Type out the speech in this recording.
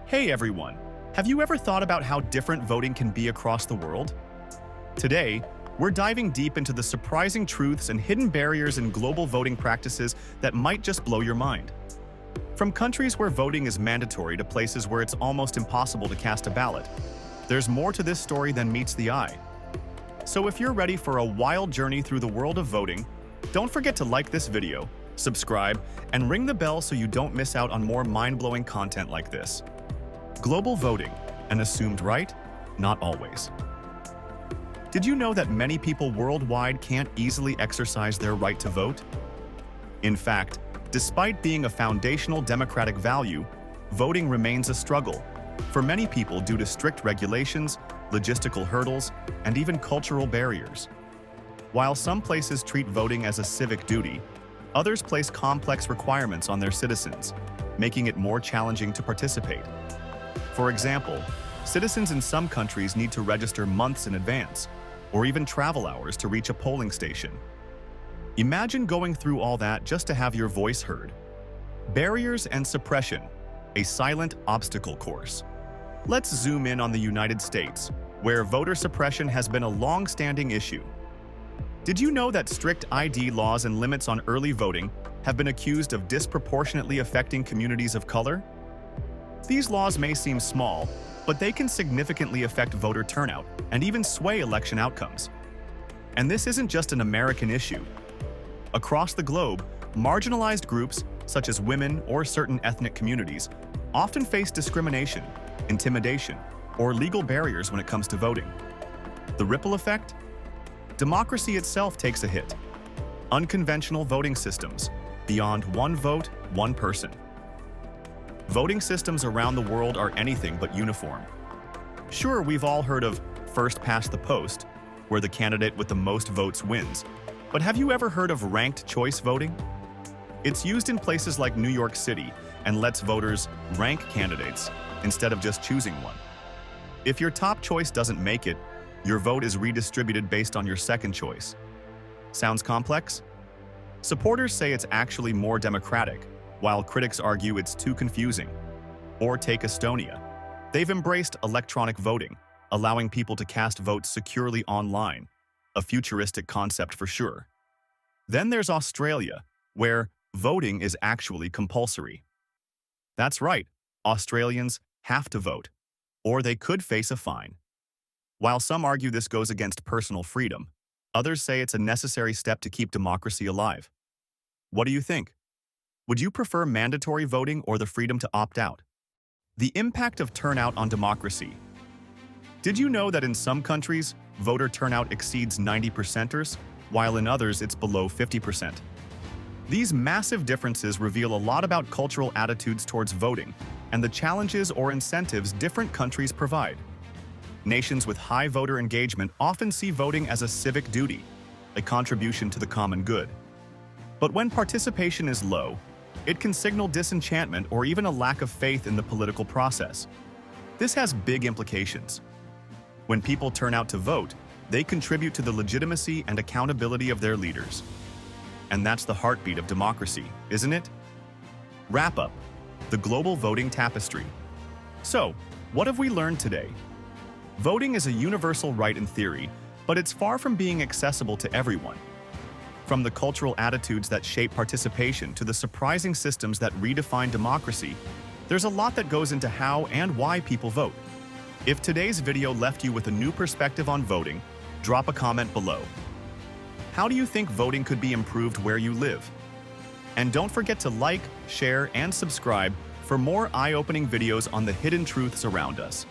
Hey everyone! Have you ever thought about how different voting can be across the world? Today, we're diving deep into the surprising truths and hidden barriers in global voting practices that might just blow your mind. From countries where voting is mandatory to places where it's almost impossible to cast a ballot, there's more to this story than meets the eye. So if you're ready for a wild journey through the world of voting, don't forget to like this video, subscribe, and ring the bell so you don't miss out on more mind-blowing content like this. Global voting, an assumed right? Not always. Did you know that many people worldwide can't easily exercise their right to vote? In fact, despite being a foundational democratic value, voting remains a struggle for many people due to strict regulations, logistical hurdles, and even cultural barriers. While some places treat voting as a civic duty, others place complex requirements on their citizens, making it more challenging to participate. For example, citizens in some countries need to register months in advance, or even travel hours to reach a polling station. Imagine going through all that just to have your voice heard. Barriers and suppression, a silent obstacle course. Let's zoom in on the United States, where voter suppression has been a long-standing issue. Did you know that strict ID laws and limits on early voting have been accused of disproportionately affecting communities of color? These laws may seem small, but they can significantly affect voter turnout and even sway election outcomes. And this isn't just an American issue. Across the globe, marginalized groups, such as women or certain ethnic communities, often face discrimination, intimidation, or legal barriers when it comes to voting. The ripple effect? Democracy itself takes a hit. Unconventional voting systems, beyond one vote, one person. Voting systems around the world are anything but uniform. Sure, we've all heard of first past the post, where the candidate with the most votes wins. But have you ever heard of ranked choice voting? It's used in places like New York City and lets voters rank candidates instead of just choosing one. If your top choice doesn't make it, your vote is redistributed based on your second choice. Sounds complex? Supporters say it's actually more democratic, while critics argue it's too confusing. Or take Estonia. They've embraced electronic voting, allowing people to cast votes securely online, a futuristic concept for sure. Then there's Australia, where voting is actually compulsory. That's right, Australians have to vote, or they could face a fine. While some argue this goes against personal freedom, others say it's a necessary step to keep democracy alive. What do you think? Would you prefer mandatory voting or the freedom to opt out? The impact of turnout on democracy. Did you know that in some countries, voter turnout exceeds 90%ers, while in others it's below 50%? These massive differences reveal a lot about cultural attitudes towards voting and the challenges or incentives different countries provide. Nations with high voter engagement often see voting as a civic duty, a contribution to the common good. But when participation is low, it can signal disenchantment or even a lack of faith in the political process. This has big implications. When people turn out to vote, they contribute to the legitimacy and accountability of their leaders. And that's the heartbeat of democracy, isn't it? Wrap up: the global voting tapestry. So, what have we learned today? Voting is a universal right in theory, but it's far from being accessible to everyone. From the cultural attitudes that shape participation to the surprising systems that redefine democracy, there's a lot that goes into how and why people vote. If today's video left you with a new perspective on voting, drop a comment below. How do you think voting could be improved where you live? And don't forget to like, share, and subscribe for more eye-opening videos on the hidden truths around us.